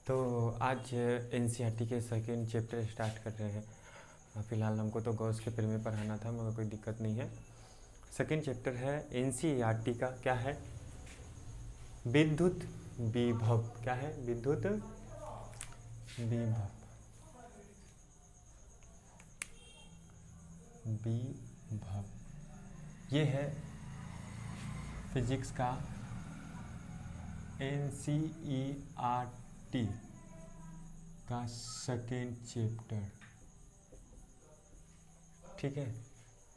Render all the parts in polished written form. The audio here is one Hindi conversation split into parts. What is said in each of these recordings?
तो आज एनसीईआरटी के सेकेंड चैप्टर स्टार्ट कर रहे हैं। फ़िलहाल हमको तो गॉस के प्रेम में पढ़ाना था, मगर कोई दिक्कत नहीं है। सेकेंड चैप्टर है एनसीईआरटी का, क्या है? विद्युत विभव। क्या है? विद्युत विभव। विभव ये है फिजिक्स का एनसीईआरटी का सेकेंड चैप्टर। ठीक है,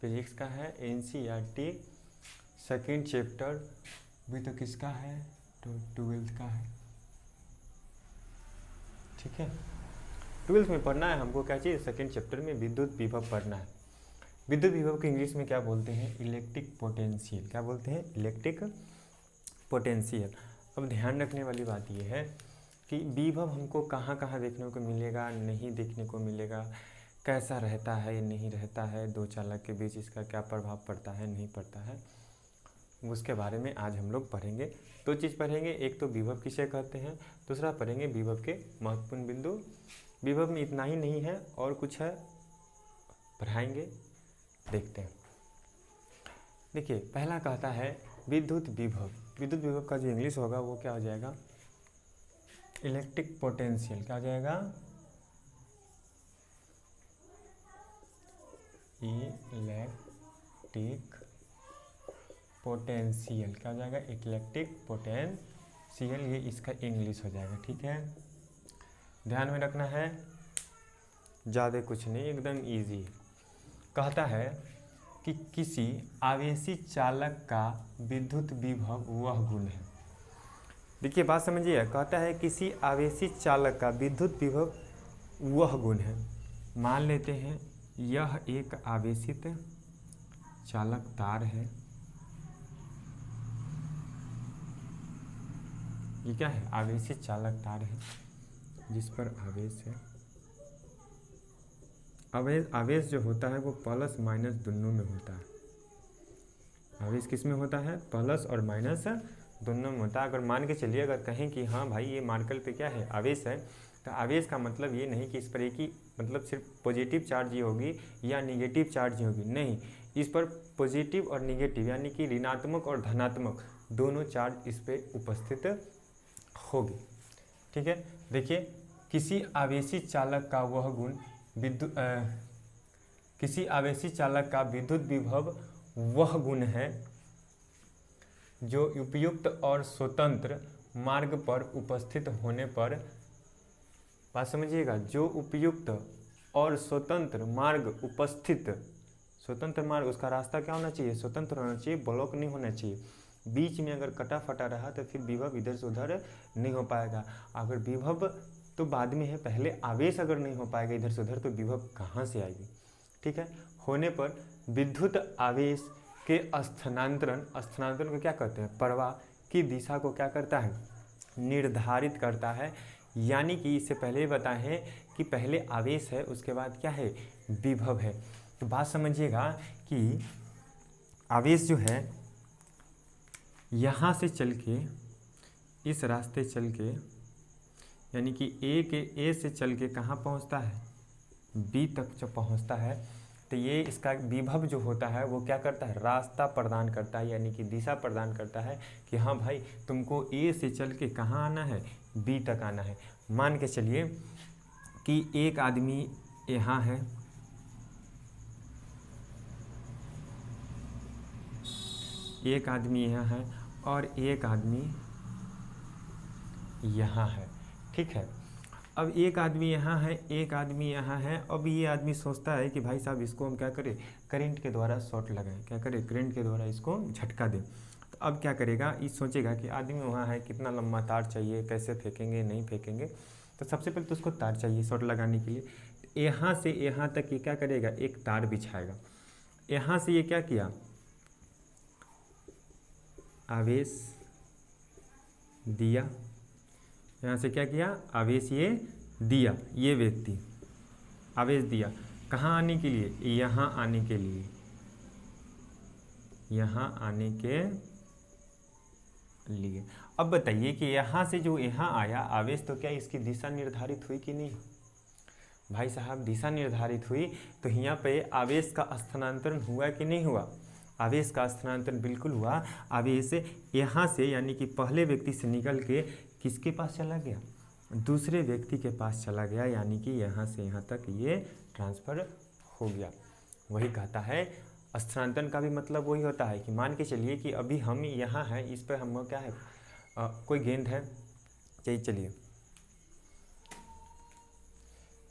फिजिक्स का है एनसीईआरटी सेकेंड चैप्टर। भी तो किसका है? तो 12th का है। ठीक है, 12th में पढ़ना है हमको क्या चीज़? सेकेंड चैप्टर में विद्युत विभव पढ़ना है। विद्युत विभव को इंग्लिश में क्या बोलते हैं? Electric potential. क्या बोलते हैं? Electric potential. अब ध्यान रखने वाली बात यह है कि विभव हमको कहाँ कहाँ देखने को मिलेगा, नहीं देखने को मिलेगा, कैसा रहता है, नहीं रहता है, दो चालक के बीच इसका क्या प्रभाव पड़ता है, नहीं पड़ता है, उसके बारे में आज हम लोग पढ़ेंगे। दो चीज़ पढ़ेंगे, एक तो विभव किसे कहते हैं, दूसरा पढ़ेंगे विभव के महत्वपूर्ण बिंदु। विभव में इतना ही नहीं है, और कुछ है, पढ़ाएंगे, देखते हैं। देखिए, पहला कहता है विद्युत विभव। विद्युत विभव का जो इंग्लिश होगा वो क्या हो जाएगा? Electric potential. क्या हो जाएगा? Electric potential. क्या हो जाएगा? इलेक्ट्रिक पोटेंशियल, ये इसका इंग्लिश हो जाएगा। ठीक है, ध्यान में रखना है, ज़्यादा कुछ नहीं, एकदम इजी। कहता है कि किसी आवेशी चालक का विद्युत विभव वह गुण है। देखिए बात समझिए, कहता है किसी आवेशी चालक का विद्युत विभव वह गुण है। मान लेते हैं यह एक आवेशित चालक तार है। ये क्या है? आवेशित चालक तार है जिस पर आवेश है। आवेश जो होता है वो प्लस माइनस दोनों में होता है। आवेश किस में होता है? प्लस और माइनस दोनों में होता है। अगर मान के चलिए, अगर कहें कि हाँ भाई ये मार्कल पे क्या है? आवेश है, तो आवेश का मतलब ये नहीं कि इस पर एक ही मतलब सिर्फ पॉजिटिव चार्ज ही होगी या निगेटिव चार्ज ही होगी, नहीं, इस पर पॉजिटिव और निगेटिव यानी कि ऋणात्मक और धनात्मक दोनों चार्ज इस पर उपस्थित होगी। ठीक है, देखिए, किसी आवेशी चालक का वह गुण किसी आवेशी चालक का विद्युत विभव वह गुण है जो उपयुक्त और स्वतंत्र मार्ग पर उपस्थित होने पर, बात समझिएगा, जो उपयुक्त और स्वतंत्र मार्ग उपस्थित, स्वतंत्र मार्ग, उसका रास्ता क्या होना चाहिए? स्वतंत्र होना चाहिए, ब्लॉक नहीं होना चाहिए। बीच में अगर कटा फटा रहा तो फिर विभव इधर से उधर नहीं हो पाएगा। अगर विभव तो बाद में है, पहले आवेश अगर नहीं हो पाएगा इधर से उधर तो विभव कहाँ से आएगी? ठीक है, होने पर विद्युत आवेश के स्थानांतरण को क्या कहते हैं? प्रवाह की दिशा को क्या करता है? निर्धारित करता है। यानी कि इससे पहले बताएं कि पहले आवेश है, उसके बाद क्या है? विभव है। तो बात समझिएगा कि आवेश जो है यहाँ से चल के इस रास्ते चल के, यानी कि ए से चल के कहाँ पहुँचता है? बी तक जब पहुँचता है तो ये इसका विभव जो होता है वो क्या करता है? रास्ता प्रदान करता है, यानी कि दिशा प्रदान करता है कि हाँ भाई तुमको ए से चल के कहाँ आना है? बी तक आना है। मान के चलिए कि एक आदमी यहाँ है, एक आदमी यहाँ है और एक आदमी यहाँ है। ठीक है, अब एक आदमी यहाँ है, एक आदमी यहाँ है। अब ये आदमी सोचता है कि भाई साहब इसको हम क्या करें? करंट के द्वारा शॉर्ट लगाएं। क्या करें? करंट के द्वारा इसको झटका दें। तो अब क्या करेगा? ये सोचेगा कि आदमी वहाँ है, कितना लंबा तार चाहिए, कैसे फेंकेंगे, नहीं फेंकेंगे। तो सबसे पहले तो उसको तार चाहिए शॉर्ट लगाने के लिए। यहाँ से यहाँ तक ये क्या करेगा? एक तार बिछाएगा। यहाँ से ये क्या किया? आवेश दिया। यहाँ से क्या किया? आवेश ये दिया, ये व्यक्ति आवेश दिया। कहाँ आने के लिए? यहाँ आने के लिए, यहाँ आने के लिए। अब बताइए कि यहाँ से जो यहाँ आया आवेश, तो क्या इसकी दिशा निर्धारित हुई कि नहीं? भाई साहब दिशा निर्धारित हुई, तो यहाँ पे आवेश का स्थानांतरण हुआ कि नहीं हुआ? आवेश का स्थानांतरण बिल्कुल हुआ। आवेश यहाँ से यानी कि पहले व्यक्ति से निकल के किसके पास चला गया? दूसरे व्यक्ति के पास चला गया, यानी कि यहाँ से यहाँ तक ये ट्रांसफ़र हो गया। वही कहता है स्थानांतरण का भी मतलब वही होता है कि मान के चलिए कि अभी हम यहाँ हैं, इस पर हम क्या है कोई गेंद है, चलिए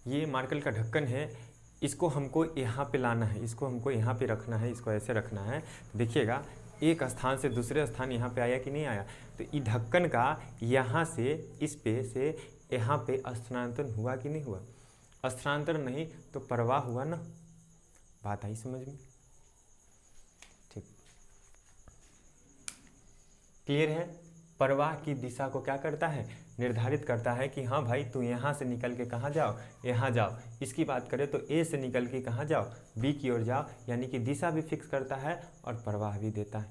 ये मार्कर का ढक्कन है, इसको हमको यहाँ पे लाना है, इसको हमको यहाँ पे रखना है, इसको ऐसे रखना है। देखिएगा एक स्थान से दूसरे स्थान यहाँ पे आया कि नहीं आया? तो ये ढक्कन का यहाँ से इस पे से यहाँ पे स्थानांतरण हुआ कि नहीं हुआ? स्थानांतरण नहीं तो प्रवाह हुआ ना। बात आई समझ में? ठीक, क्लियर है? प्रवाह की दिशा को क्या करता है? निर्धारित करता है कि हाँ भाई तू यहाँ से निकल के कहाँ जाओ? यहाँ जाओ। इसकी बात करें तो ए से निकल के कहाँ जाओ? बी की ओर जाओ, यानी कि दिशा भी फिक्स करता है और प्रवाह भी देता है।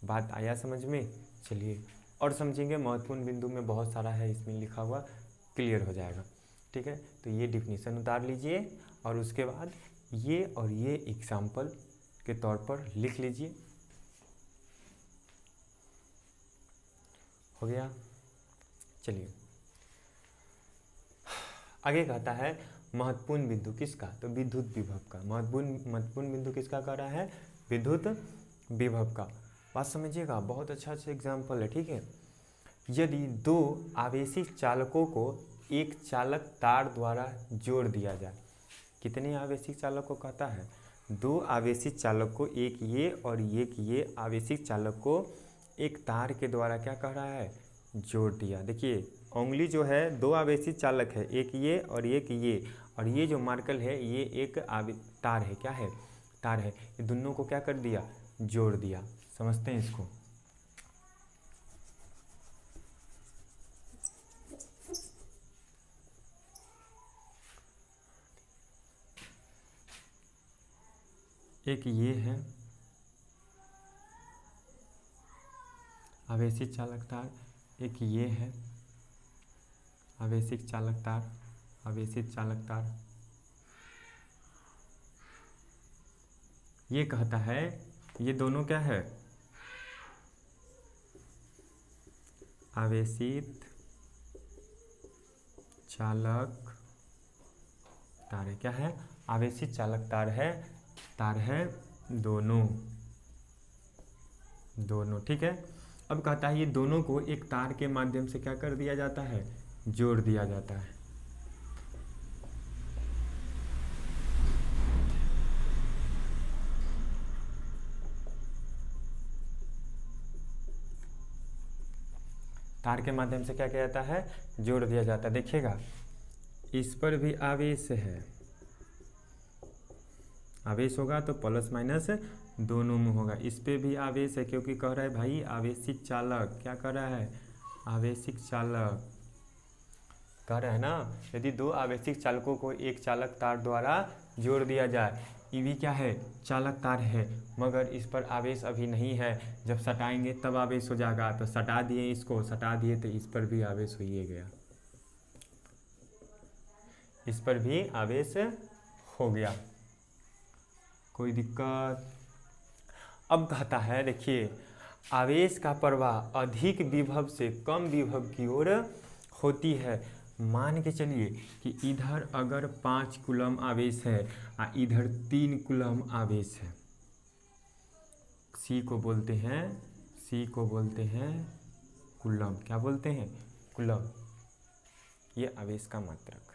बात आया समझ में? चलिए और समझेंगे, महत्वपूर्ण बिंदु में बहुत सारा है इसमें लिखा हुआ, क्लियर हो जाएगा। ठीक है, तो ये डिफिनीशन उतार लीजिए और उसके बाद ये और ये एग्जाम्पल के तौर पर लिख लीजिए। हो गया? चलिए आगे कहता है महत्वपूर्ण बिंदु किसका? तो विद्युत विभव का। महत्वपूर्ण बिंदु किसका कह रहा है? विद्युत विभव का। बात समझिएगा, बहुत अच्छा एग्जाम्पल है। ठीक है, यदि दो आवेशी चालकों को एक चालक तार द्वारा जोड़ दिया जाए। कितने आवेशी चालक को कहता है? दो आवेशी चालक को, एक ये और एक ये आवेशी चालक को एक तार के द्वारा क्या कह रहा है? जोड़ दिया। देखिए उंगली जो है दो आवेशी चालक है, एक ये और एक ये, और ये जो मार्कर है ये एक तार है। क्या है? तार है। ये दोनों को क्या कर दिया? जोड़ दिया। समझते हैं इसको? एक ये है आवेशी चालक तार, एक ये है आवेशिक चालक तार, आवेशित चालक तार। ये कहता है ये दोनों क्या है? आवेशित चालक तार है। क्या है? आवेशित चालक तार है, तार है दोनों। ठीक है। अब कहता है ये दोनों को एक तार के माध्यम से क्या कर दिया जाता है? जोड़ दिया जाता है। तार के माध्यम से क्या किया जाता है? जोड़ दिया जाता है। देखिएगा इस पर भी आवेश है, आवेश होगा तो प्लस माइनस दोनों में होगा। इस पे भी आवेश है क्योंकि कह रहा है भाई आवेशिक चालक। क्या कह रहा है? आवेशिक चालक कह रहा है ना। यदि दो आवेशिक चालकों को एक चालक तार द्वारा जोड़ दिया जाए, ये भी क्या है? चालक तार है, मगर इस पर आवेश अभी नहीं है। जब सटाएंगे तब आवेश हो जाएगा। तो सटा दिए, इसको सटा दिए तो इस पर भी आवेश हो ही गया, इस पर भी आवेश हो गया। कोई दिक्कत? अब कहता है देखिए आवेश का प्रवाह अधिक विभव से कम विभव की ओर होती है। मान के चलिए कि इधर अगर 5 कूलम आवेश है और इधर 3 कूलम आवेश है। सी को बोलते हैं कूलम। क्या बोलते हैं? कूलम। ये आवेश का मात्रक।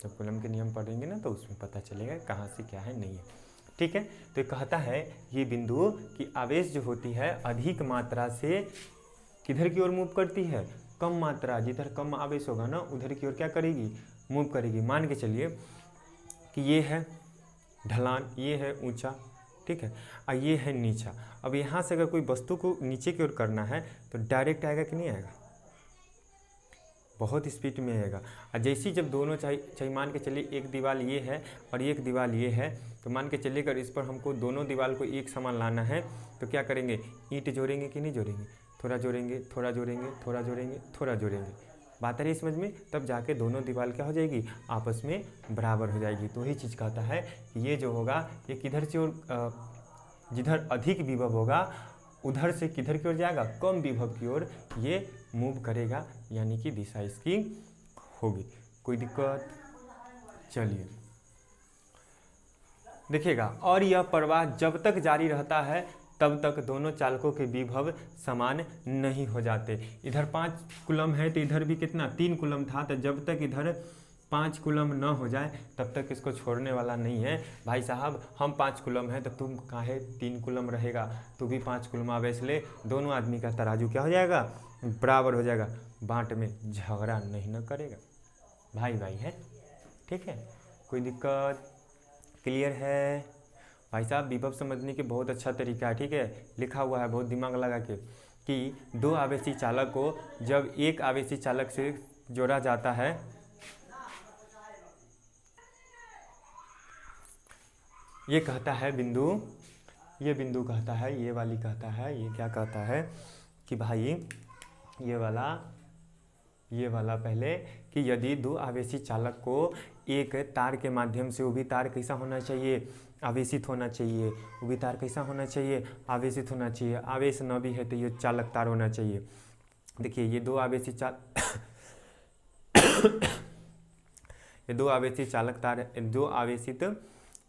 जब कूलम के नियम पढ़ेंगे ना तो उसमें पता चलेगा कहाँ से क्या है नहीं है। ठीक है, तो कहता है ये बिंदु कि आवेश जो होती है अधिक मात्रा से किधर की ओर मूव करती है? कम मात्रा। जिधर कम आवेश होगा ना उधर की ओर क्या करेगी? मूव करेगी। मान के चलिए कि ये है ढलान, ये है ऊंचा, ठीक है, और ये है नीचा। अब यहाँ से अगर कोई वस्तु को नीचे की ओर करना है तो डायरेक्ट आएगा कि नहीं आएगा? बहुत स्पीड में आएगा। और जैसे जब दोनों चाहे मान के चलिए एक दीवार ये है और एक दीवार ये है, तो मान के चलिए अगर इस पर हमको दोनों दीवार को एक समान लाना है तो क्या करेंगे? ईंट जोड़ेंगे कि नहीं जोड़ेंगे? थोड़ा जोड़ेंगे, थोड़ा जोड़ेंगे, थोड़ा जोड़ेंगे, थोड़ा जोड़ेंगे, बात आ रही है समझ में। तब जाके दोनों दीवार क्या हो जाएगी, आपस में बराबर हो जाएगी। तो वही चीज़ कहता है कि ये जो होगा ये किधर से और जिधर अधिक विभव होगा उधर से किधर की ओर जाएगा, कम विभव की ओर ये मूव करेगा, यानी कि दिशा इसकी होगी। कोई दिक्कत? चलिए देखिएगा, और यह प्रवाह जब तक जारी रहता है तब तक दोनों चालकों के विभव समान नहीं हो जाते। इधर 5 कूलम है तो इधर भी कितना 3 कूलम था, तो जब तक इधर 5 कूलम न हो जाए तब तक इसको छोड़ने वाला नहीं है। भाई साहब हम 5 कूलम है तो तुम काहे 3 कूलम रहेगा, तू भी 5 कूलम आवेश ले, दोनों आदमी का तराजू क्या हो जाएगा, बराबर हो जाएगा, बांट में झगड़ा नहीं न करेगा, भाई भाई है, ठीक है। कोई दिक्कत? क्लियर है भाई साहब? विभव समझने के बहुत अच्छा तरीका है, ठीक है, लिखा हुआ है बहुत दिमाग लगा के, कि 2 आवेशी चालक को जब एक आवेशी चालक से जोड़ा जाता है, ये कहता है बिंदु, ये बिंदु कहता है, ये वाली कहता है, ये क्या कहता है कि भाई ये वाला पहले कि यदि 2 आवेशी चालक को एक तार के माध्यम से, वो भी तार कैसा होना चाहिए, आवेशित होना चाहिए, वो भी तार कैसा होना चाहिए, आवेशित होना चाहिए, आवेश न भी है तो ये चालक तार होना चाहिए। देखिए ये 2 आवेशी ये 2 आवेशी चालक तार, 2 आवेशित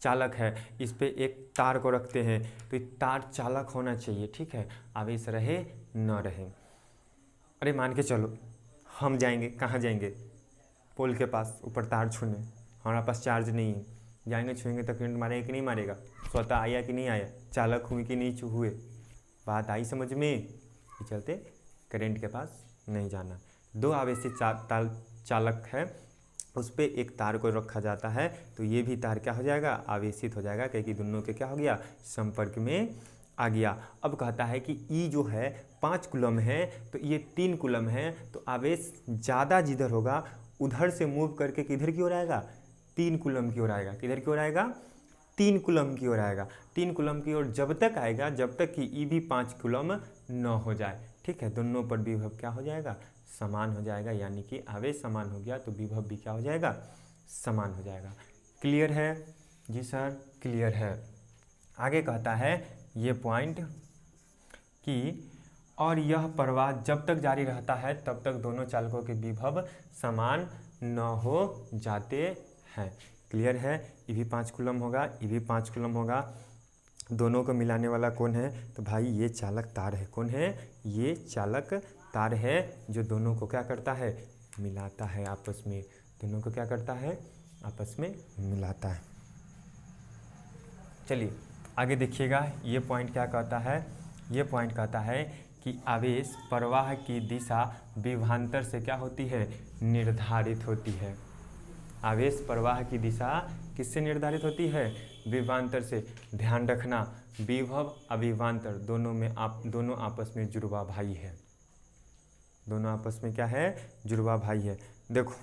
चालक है, इस पे एक तार को रखते हैं, तो तार चालक होना चाहिए, ठीक है, आवेश रहे न रहे। अरे मान के चलो हम जाएंगे, कहाँ जाएंगे, पोल के पास ऊपर तार छूने, हमारे पास चार्ज नहीं है, जाएंगे छूएंगे तो करंट मारेगा कि नहीं मारेगा, स्वतः आया कि नहीं आया, चालक हुए कि नहीं हुए, बात आई समझ में। ये चलते करंट के पास नहीं जाना। 2 आवेशी चालक है, उस पर एक तार को रखा जाता है, तो ये भी तार क्या हो जाएगा, आवेशित हो जाएगा, क्योंकि दोनों के क्या हो गया, संपर्क में आ गया। अब कहता है कि ई जो है 5 कूलम है तो ये 3 कूलम है, तो आवेश ज़्यादा जिधर होगा उधर से मूव करके किधर की ओर आएगा, 3 कूलम की ओर आएगा, किधर की ओर आएगा, 3 कूलम की ओर आएगा। 3 कूलम की ओर जब तक आएगा जब तक कि ई भी 5 कूलम न हो जाए, ठीक है, दोनों पर विभव क्या हो जाएगा, समान हो जाएगा, यानी कि आवेश समान हो गया तो विभव भी क्या हो जाएगा, समान हो जाएगा। क्लियर है जी सर? क्लियर है। आगे कहता है ये पॉइंट कि और यह प्रवाह जब तक जारी रहता है तब तक दोनों चालकों के विभव समान न हो जाते हैं। क्लियर है? ये भी 5 कूलम होगा, ये भी 5 कूलम होगा, दोनों को मिलाने वाला कौन है, तो भाई ये चालक तार है। कौन है? ये चालक तार है जो दोनों को क्या करता है, मिलाता है आपस में, दोनों को क्या करता है, आपस में मिलाता है। चलिए आगे देखिएगा, ये पॉइंट क्या कहता है, ये पॉइंट कहता है कि आवेश प्रवाह की दिशा विभवांतर से क्या होती है, निर्धारित होती है। आवेश प्रवाह की दिशा किससे निर्धारित होती है, विभवांतर से। ध्यान रखना विभव अविभवांतर दोनों आपस में जुड़वा भाई है, दोनों आपस में क्या है, जुड़वा भाई है। देखो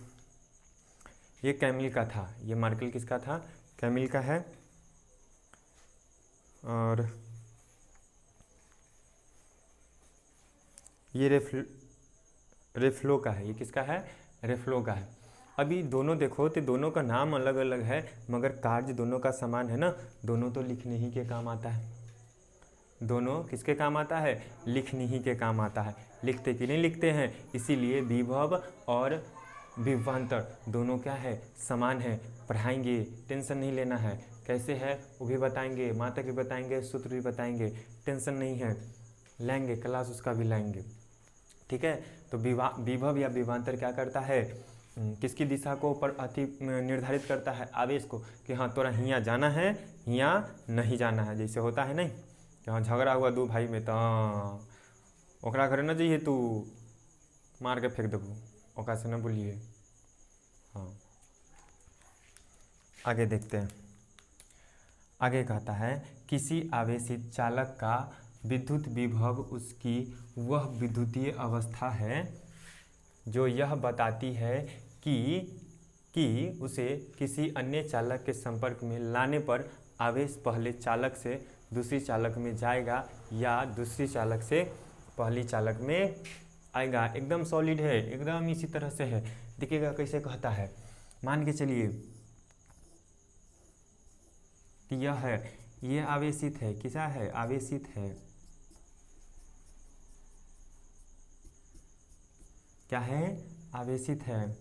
ये कैमिल का था, ये मार्केल किसका था, कैमिल का है, और ये रेफ्लो का है, ये किसका है, रेफ्लो का है। अभी दोनों देखो तो दोनों का नाम अलग अलग है मगर कार्य दोनों का समान है ना, दोनों तो लिखने ही के काम आता है, दोनों किसके काम आता है, लिखने ही के काम आता है। लिखते कि नहीं लिखते हैं, इसीलिए विभव और विभवांतर दोनों क्या है, समान है। पढ़ाएंगे, टेंशन नहीं लेना है, कैसे है वो भी बताएंगे, मात्रक भी बताएंगे, सूत्र भी बताएंगे, टेंशन नहीं है, लाएंगे क्लास उसका भी लाएंगे, ठीक है। तो विभव या विभवांतर क्या करता है, किसकी दिशा को पर अति निर्धारित करता है, आवेश को, कि हाँ तोरा हियाँ जाना है, हियाँ नहीं जाना है। जैसे होता है नहीं कि हाँ झगड़ा हुआ 2 भाई में, तो ओकरा घरे न जाइए, तू मार के फेंक देबू, ओकरा से न बोलिए। हाँ आगे देखते हैं, आगे कहता है किसी आवेशित चालक का विद्युत विभव उसकी वह विद्युतीय अवस्था है जो यह बताती है कि उसे किसी अन्य चालक के संपर्क में लाने पर आवेश पहले चालक से दूसरी चालक में जाएगा या दूसरी चालक से पहली चालक में आएगा। एकदम सॉलिड है, एकदम इसी तरह से है। देखिएगा कैसे कहता है, मान के चलिए कि यह है, ये आवेशित है, किसा है, आवेशित है, क्या है, आवेशित है।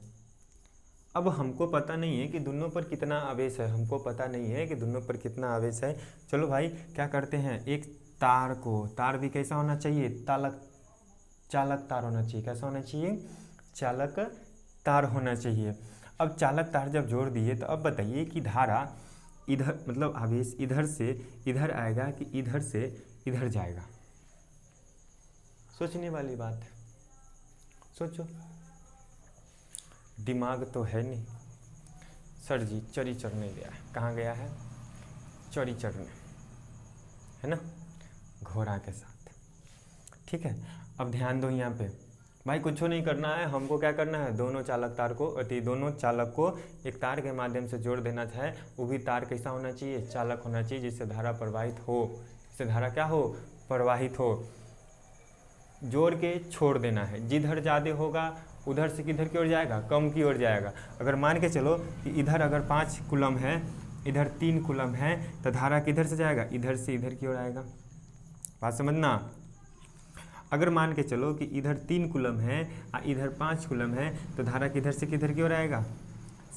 अब हमको पता नहीं है कि दोनों पर कितना आवेश है, हमको पता नहीं है कि दोनों पर कितना आवेश है। चलो भाई क्या करते हैं, एक तार को, तार भी कैसा होना चाहिए, चालक तार होना चाहिए। कैसा होना चाहिए, चालक तार होना चाहिए। अब चालक तार जब जोड़ दिए तो अब बताइए कि धारा इधर, मतलब आवेश इधर से इधर आएगा कि इधर से इधर जाएगा। सोचने वाली बात है, सोचो। दिमाग तो है नहीं। सर जी चरी चढ़ने गया है, कहाँ गया है, चरी चढ़ने, है ना, घोड़ा के साथ। ठीक है, अब ध्यान दो यहाँ पे भाई, कुछ नहीं करना है हमको। क्या करना है, दोनों चालक तार को, दोनों चालक को एक तार के माध्यम से जोड़ देना है। वो भी तार कैसा होना चाहिए, चालक होना चाहिए, जिससे धारा प्रवाहित हो, जिससे धारा क्या हो, प्रवाहित हो। जोड़ के छोड़ देना है, जिधर ज़्यादा होगा उधर से किधर की ओर जाएगा, कम की ओर जाएगा। अगर मान के चलो कि इधर अगर 5 कूलम है, इधर 3 कूलम है, तो धारा किधर से जाएगा, इधर से इधर की ओर आएगा। बात समझना। अगर मान के चलो कि इधर 3 कूलम है और इधर 5 कूलम है, तो धारा किधर से किधर की ओर आएगा,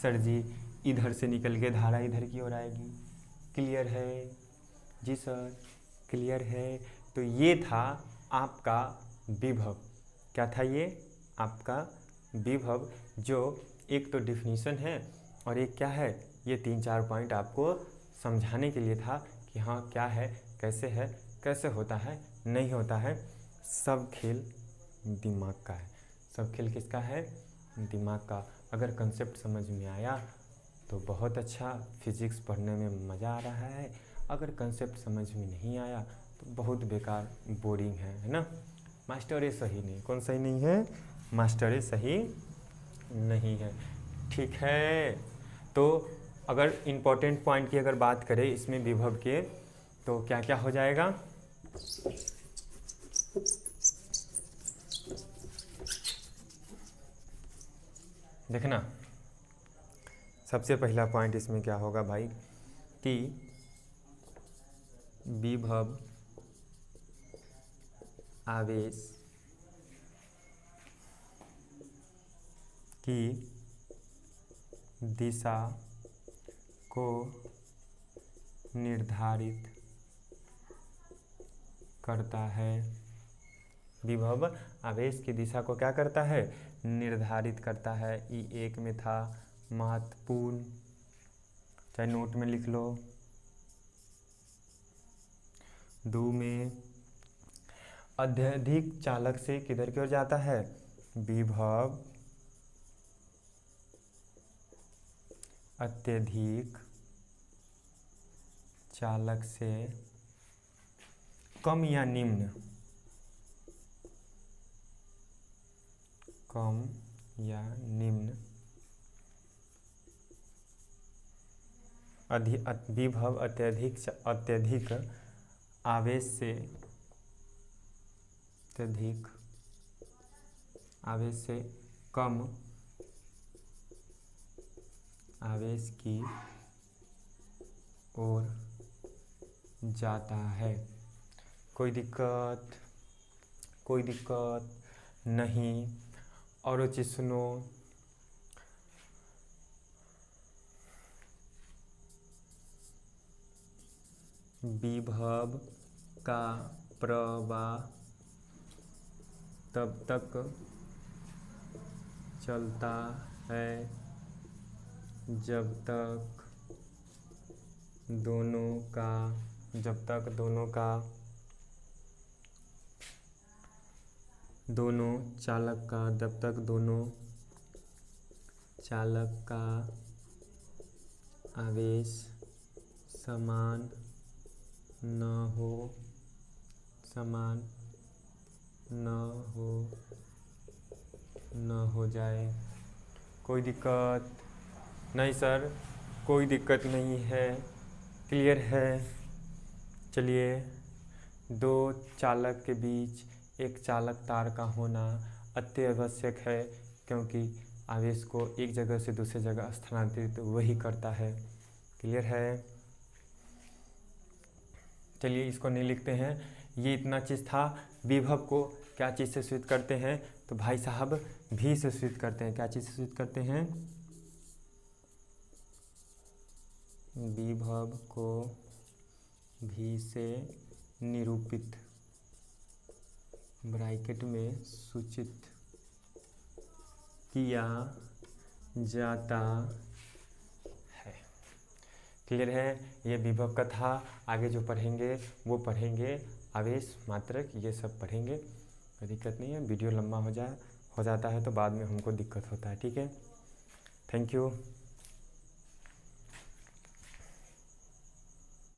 सर जी इधर से निकल के धारा इधर की ओर आएगी। क्लियर है जी सर, क्लियर है। तो ये था आपका विभव। क्या था ये, आपका विभव, जो एक तो डिफिनीशन है और एक क्या है, ये 3-4 पॉइंट आपको समझाने के लिए था कि हाँ क्या है, कैसे होता है, नहीं होता है। सब खेल दिमाग का है। सब खेल किसका है, दिमाग का। अगर कंसेप्ट समझ में आया तो बहुत अच्छा, फिजिक्स पढ़ने में मज़ा आ रहा है। अगर कंसेप्ट समझ में नहीं आया तो बहुत बेकार, बोरिंग है ना। मास्टर ये सही नहीं, कौन सही नहीं है, मास्टर ये सही नहीं है। ठीक है, तो अगर इम्पोर्टेंट पॉइंट की अगर बात करें इसमें विभव के, तो क्या क्या हो जाएगा, देखना। सबसे पहला पॉइंट इसमें क्या होगा भाई, कि विभव आवेश की दिशा को निर्धारित करता है। विभव आवेश की दिशा को क्या करता है, निर्धारित करता है। E1 में था महत्वपूर्ण, चाहे नोट में लिख लो। 2 में अत्यधिक चालक से किधर की ओर जाता है, विभव अत्यधिक चालक से कम या निम्न, कम या निम्न विभव अत्यधिक आवेश से, अत्यधिक आवेश से कम आवेश की ओर जाता है। कोई दिक्कत, कोई दिक्कत नहीं। और चीज़ सुनो, विभव का प्रवाह तब तक चलता है जब तक दोनों का दोनों चालक का आवेश समान न हो जाए। कोई दिक्कत नहीं सर, कोई दिक्कत नहीं है, क्लियर है। चलिए, 2 चालक के बीच एक चालक तार का होना अत्यावश्यक है, क्योंकि आवेश को एक जगह से दूसरी जगह स्थानांतरित वही करता है। क्लियर है? चलिए इसको नहीं लिखते हैं। ये इतना चीज़ था। विभव को क्या चीज़ से सूचित करते हैं? तो भाई साहब भी से सूचित करते हैं। क्या चीज़ से सूचित करते हैं? विभव को भी से निरूपित ब्रैकेट में सूचित किया जाता है। क्लियर है? ये विभव का था। आगे जो पढ़ेंगे वो पढ़ेंगे आवेश, मात्रक, ये सब पढ़ेंगे। कोई दिक्कत नहीं है। वीडियो लंबा हो जाता है तो बाद में हमको दिक्कत होता है। ठीक है, थैंक यू।